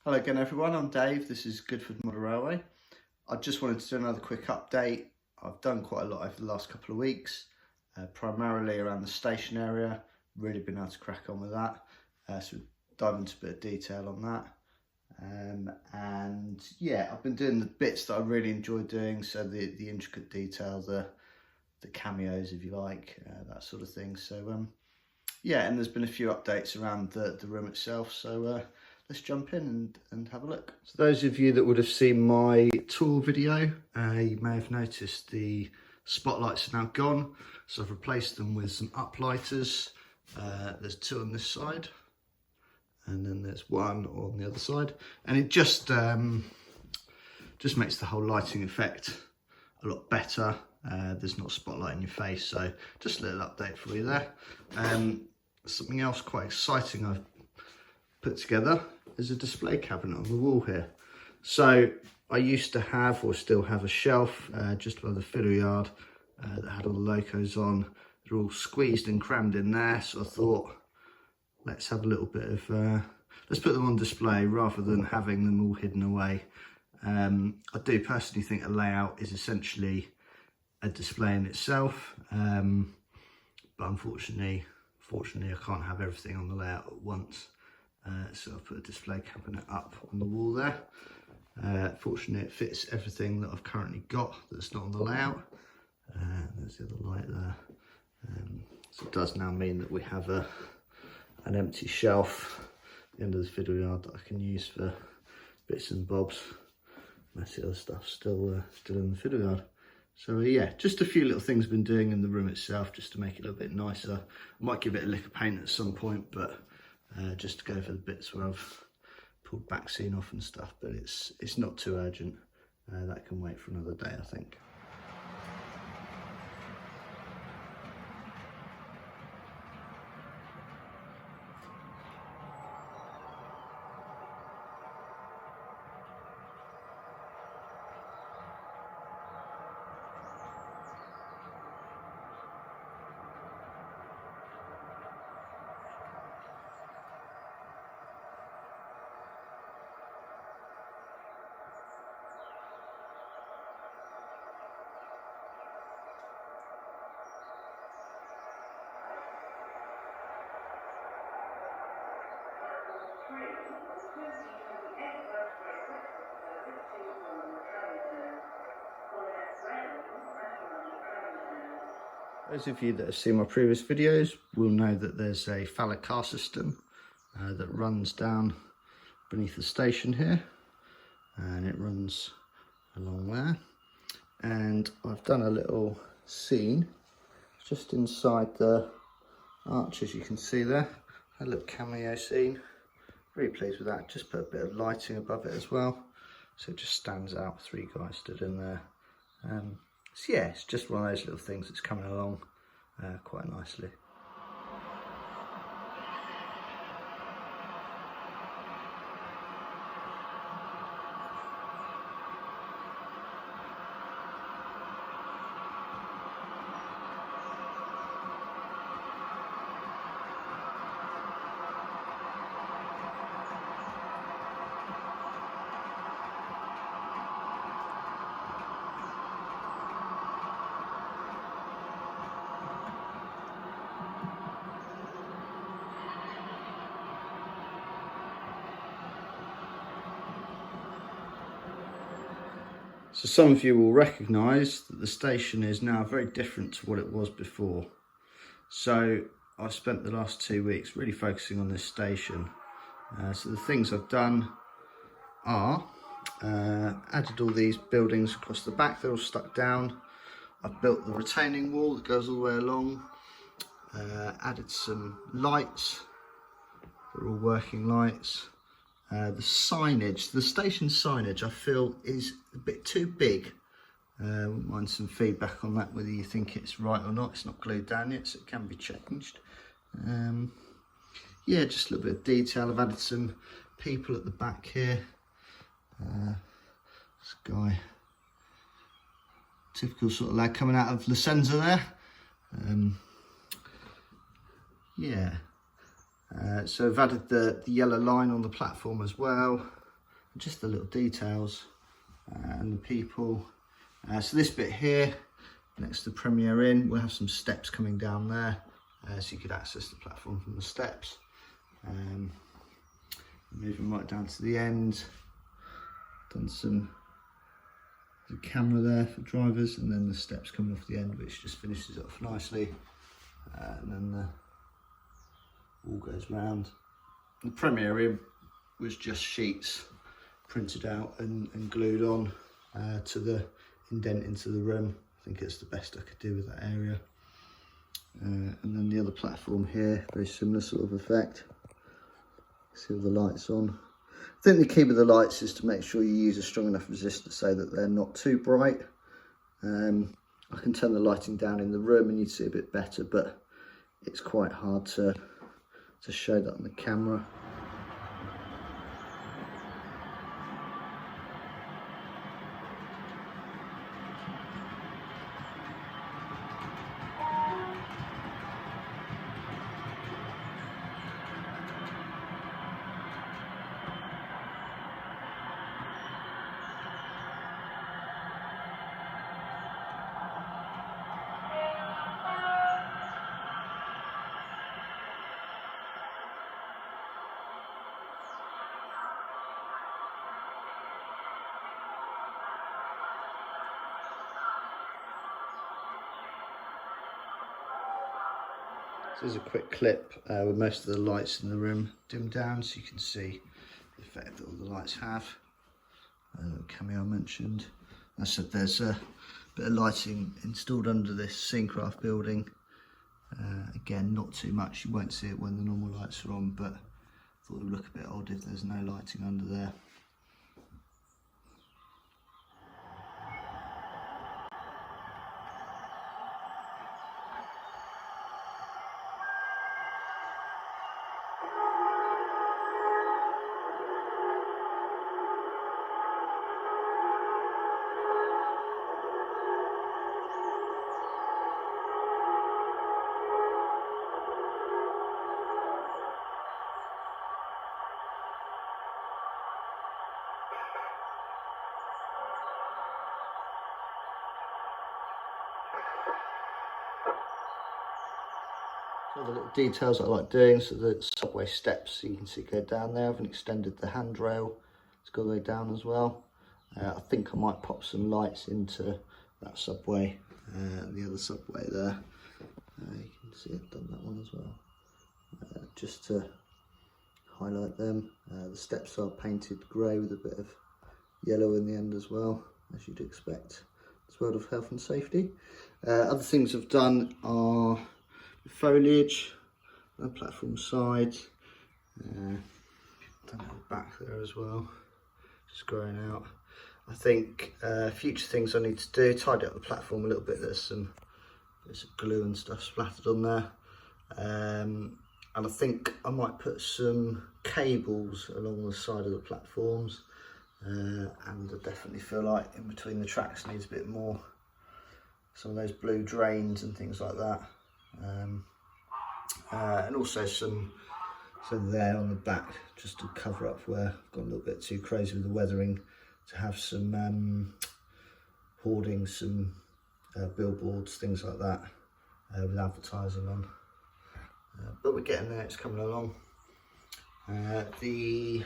Hello again everyone, I'm Dave, this is Goodford Model Railway. I just wanted to do another quick update. I've done quite a lot over the last couple of weeks, primarily around the station area, really been able to crack on with that. So we'll dive into a bit of detail on that. And yeah, I've been doing the bits that I really enjoy doing, so the intricate detail, the cameos if you like, that sort of thing. So yeah, and there's been a few updates around the room itself, so let's jump in and have a look. So those of you that would have seen my tour video, you may have noticed the spotlights are now gone. So I've replaced them with some uplighters. There's two on this side, and then there's one on the other side. And it just makes the whole lighting effect a lot better. There's not a spotlight in your face, so just a little update for you there. Something else quite exciting I've put together is a display cabinet on the wall here. So I used to have, or still have, a shelf just below the fiddle yard that had all the Locos on. They're all squeezed and crammed in there, so I thought let's have a little bit of let's put them on display rather than having them all hidden away. I do personally think a layout is essentially a display in itself, but unfortunately I can't have everything on the layout at once. So I've put a display cabinet up on the wall there. Fortunately it fits everything that I've currently got that's not on the layout. There's the other light there. So it does now mean that we have an empty shelf at the end of the fiddle yard that I can use for bits and bobs. Messy other stuff still in the fiddle yard. So yeah, just a few little things I've been doing in the room itself just to make it a little bit nicer. I might give it a lick of paint at some point, but just to go for the bits where I've pulled back scene off and stuff, but it's not too urgent. That can wait for another day, I think. Those of you that have seen my previous videos will know that there's a phallic car system that runs down beneath the station here, and it runs along there. And I've done a little scene just inside the arch, as you can see there. A little cameo scene. Really pleased with that. Just put a bit of lighting above it as well, so it just stands out. Three guys stood in there. So yeah, it's just one of those little things that's coming along quite nicely. So some of you will recognise that the station is now very different to what it was before. So I've spent the last 2 weeks really focusing on this station. So the things I've done are added all these buildings across the back. They're all stuck down. I've built the retaining wall that goes all the way along. Added some lights. They're all working lights. The signage, the station signage, I feel is a bit too big. Wouldn't mind some feedback on that, whether you think it's right or not. It's not glued down yet, so it can be changed. Yeah, just a little bit of detail. I've added some people at the back here. This guy, typical sort of lad coming out of Licenza there. Yeah. So I've added the yellow line on the platform as well. just the little details and the people. So this bit here, next to Premier Inn, we'll have some steps coming down there, so you could access the platform from the steps. Moving right down to the end, done some the camera there for drivers, and then the steps coming off the end, which just finishes it off nicely, and then the all goes round. The Premier Inn was just sheets printed out and glued on to the indent into the rim. I think it's the best I could do with that area. And then the other platform here, very similar sort of effect. See all the lights on. I think the key with the lights is to make sure you use a strong enough resistor so that they're not too bright. I can turn the lighting down in the room and you'd see a bit better, but it's quite hard to show that on the camera. So here's a quick clip with most of the lights in the room dimmed down, so you can see the effect that all the lights have. The cameo I mentioned. As I said, there's a bit of lighting installed under this Scenecraft building. Again, not too much, you won't see it when the normal lights are on, but I thought it would look a bit odd if there's no lighting under there. So the little details I like doing, so the subway steps you can see go down there. I've extended the handrail, it's got the way down as well. I think I might pop some lights into that subway, the other subway there. You can see I've done that one as well, just to highlight them. The steps are painted grey with a bit of yellow in the end as well, as you'd expect. It's world of health and safety. Other things I've done are foliage on the platform side, done at the back there as well, just growing out. I think future things I need to do, tidy up the platform a little bit. There's some bits of glue and stuff splattered on there, and I think I might put some cables along the side of the platforms, and I definitely feel like in between the tracks needs a bit more, some of those blue drains and things like that. And also some there on the back, just to cover up where I've gone a little bit too crazy with the weathering, to have some hoarding, some billboards, things like that, with advertising on. But we're getting there, it's coming along. The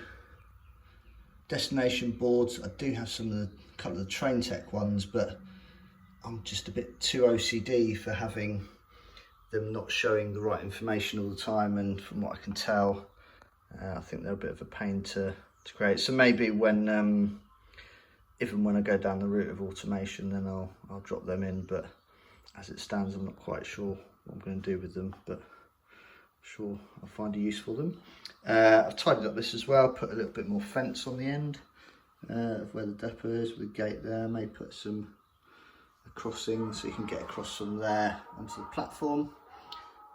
destination boards, I do have a couple of the Train Tech ones, but I'm just a bit too OCD for having them not showing the right information all the time, and from what I can tell, I think they're a bit of a pain to create. So maybe when even when I go down the route of automation, then I'll drop them in, but as it stands I'm not quite sure what I'm going to do with them, but I'm sure I'll find a use for them. I've tidied up this as well, put a little bit more fence on the end of where the depot is with the gate there. May put some crossing so you can get across from there onto the platform,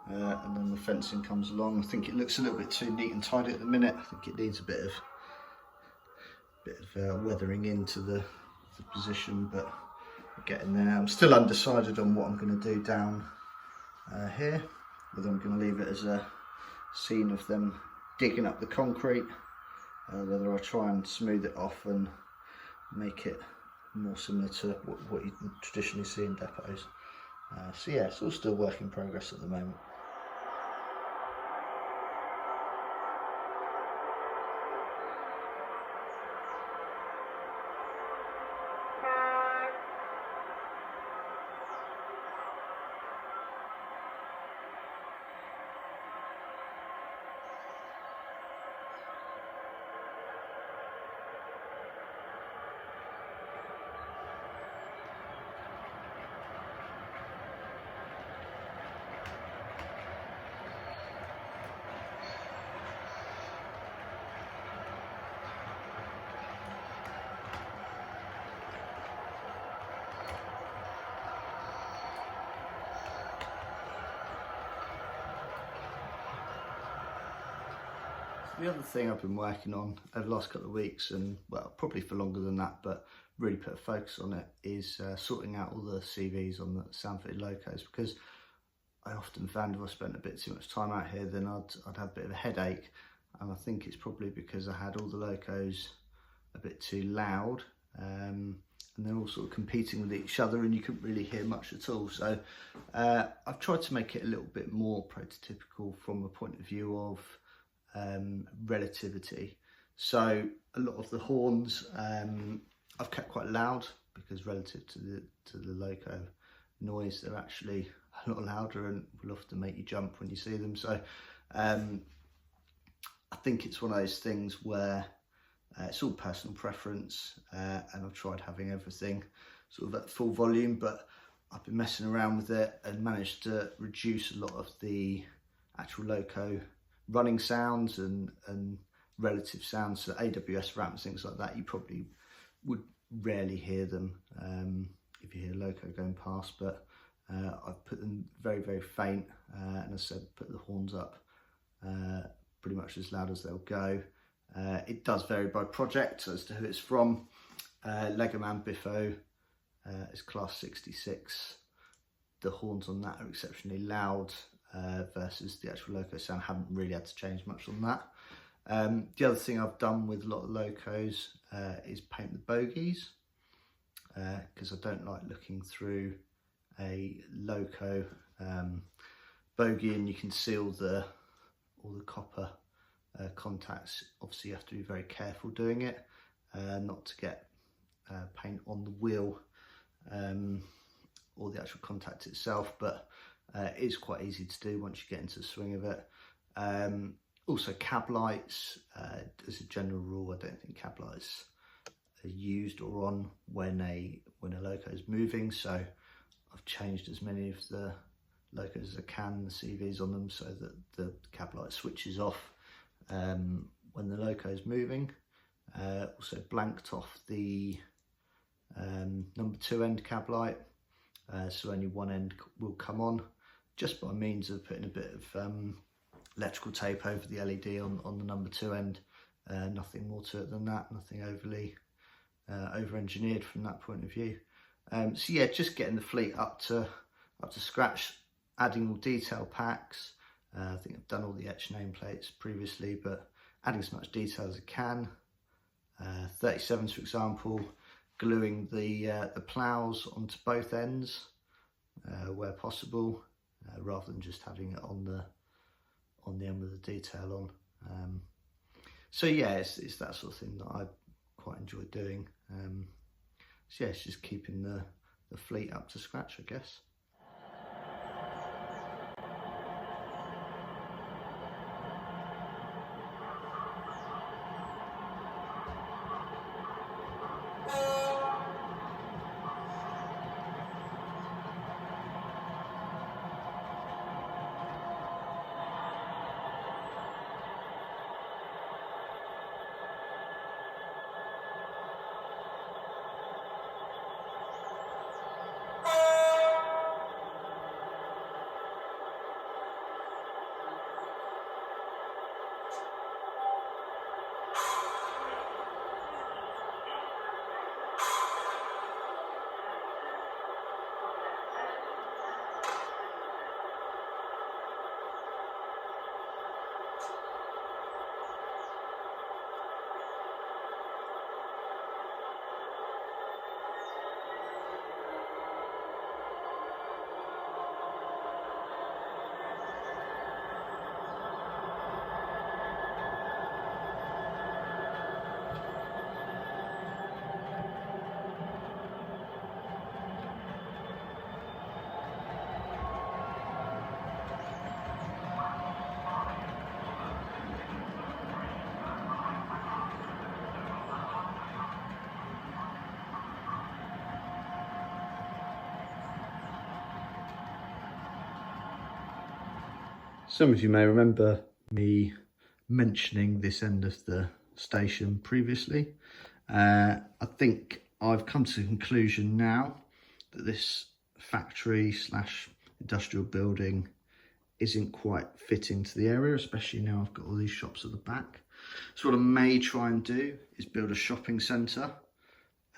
and then the fencing comes along. I think it looks a little bit too neat and tidy at the minute. I think it needs a bit of weathering into the position, but we're getting there. I'm still undecided on what I'm going to do down here, whether I'm going to leave it as a scene of them digging up the concrete, whether I try and smooth it off and make it more similar to what you traditionally see in depots. So yeah, it's all still work in progress at the moment. The other thing I've been working on over the last couple of weeks, and well, probably for longer than that, but really put a focus on it, is sorting out all the CVs on the sound-fitted Locos, because I often found if I spent a bit too much time out here, then I'd have a bit of a headache, and I think it's probably because I had all the Locos a bit too loud, and they're all sort of competing with each other, and you couldn't really hear much at all. So I've tried to make it a little bit more prototypical from a point of view of relativity. So a lot of the horns I've kept quite loud, because relative to the Loco noise, they're actually a lot louder and will often make you jump when you see them. So I think it's one of those things where it's all personal preference, and I've tried having everything sort of at full volume, but I've been messing around with it and managed to reduce a lot of the actual Loco running sounds and relative sounds. So AWS ramps, things like that, you probably would rarely hear them if you hear Loco going past, but I've put them very, very faint, and as I said, put the horns up pretty much as loud as they'll go. It does vary by project as to who it's from. Legoman Biffo is class 66. The horns on that are exceptionally loud, versus the actual Loco sound. Haven't really had to change much on that. The other thing I've done with a lot of Locos is paint the bogies, because I don't like looking through a Loco bogie and you can see all the copper contacts. Obviously you have to be very careful doing it, not to get paint on the wheel or the actual contact itself, but it is quite easy to do once you get into the swing of it. Also cab lights, as a general rule, I don't think cab lights are used or on when a Loco is moving, so I've changed as many of the Locos as I can, the CVs on them, so that the cab light switches off when the Loco is moving. Also blanked off the number 2 end cab light, so only one end will come on, just by means of putting a bit of electrical tape over the LED on the number 2 end. Nothing more to it than that, nothing overly over-engineered from that point of view. So yeah, just getting the fleet up to scratch, adding all detail packs. I think I've done all the etch nameplates previously, but adding as much detail as I can. 37s, for example, gluing the ploughs onto both ends where possible, rather than just having it on the end with the detail on. So yeah, it's that sort of thing that I quite enjoy doing. So yeah, it's just keeping the fleet up to scratch, I guess. Some of you may remember me mentioning this end of the station previously. I think I've come to the conclusion now that this factory slash industrial building isn't quite fitting to the area, especially now I've got all these shops at the back. So what I may try and do is build a shopping centre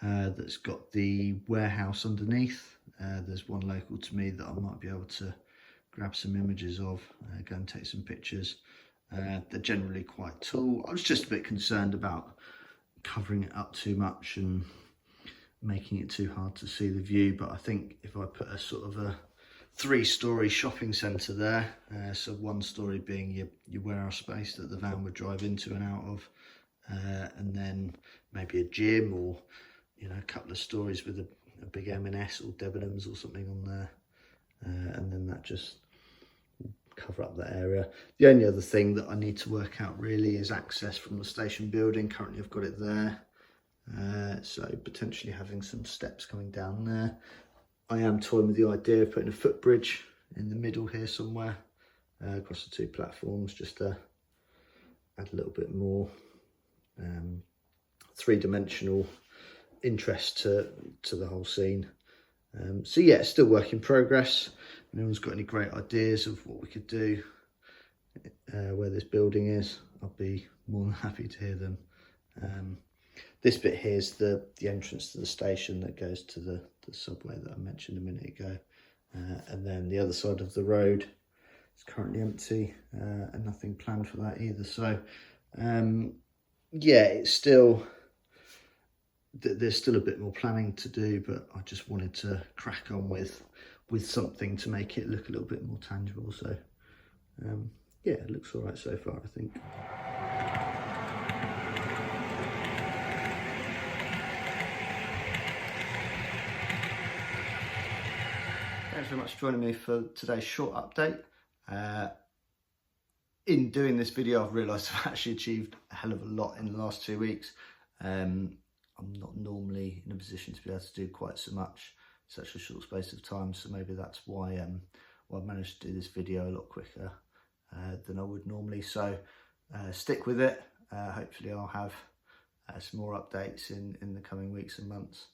that's got the warehouse underneath. There's one local to me that I might be able to grab some images of, go and take some pictures. They're generally quite tall. I was just a bit concerned about covering it up too much and making it too hard to see the view, but I think if I put a sort of a 3-storey shopping centre there, so 1 storey being your warehouse space that the van would drive into and out of, and then maybe a gym, or a couple of stories with a big M&S or Debenhams or something on there, and then that just cover up that area. The only other thing that I need to work out really is access from the station building. Currently I've got it there, so potentially having some steps coming down there. I am toying with the idea of putting a footbridge in the middle here somewhere, across the 2 platforms, just to add a little bit more 3-dimensional interest to the whole scene. So yeah, it's still work in progress. If anyone's got any great ideas of what we could do where this building is, I'll be more than happy to hear them. This bit here is the entrance to the station that goes to the subway that I mentioned a minute ago, and then the other side of the road is currently empty, and nothing planned for that either. So yeah, it's still, there's still a bit more planning to do, but I just wanted to crack on with something to make it look a little bit more tangible. So yeah, it looks all right so far, I think. Thanks very much for joining me for today's short update. In doing this video, I've realised I've actually achieved a hell of a lot in the last 2 weeks. I'm not normally in a position to be able to do quite so much in such a short space of time, so maybe that's why I managed to do this video a lot quicker than I would normally. So stick with it. Hopefully I'll have some more updates in the coming weeks and months.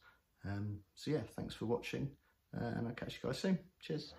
So yeah, thanks for watching, and I'll catch you guys soon. Cheers.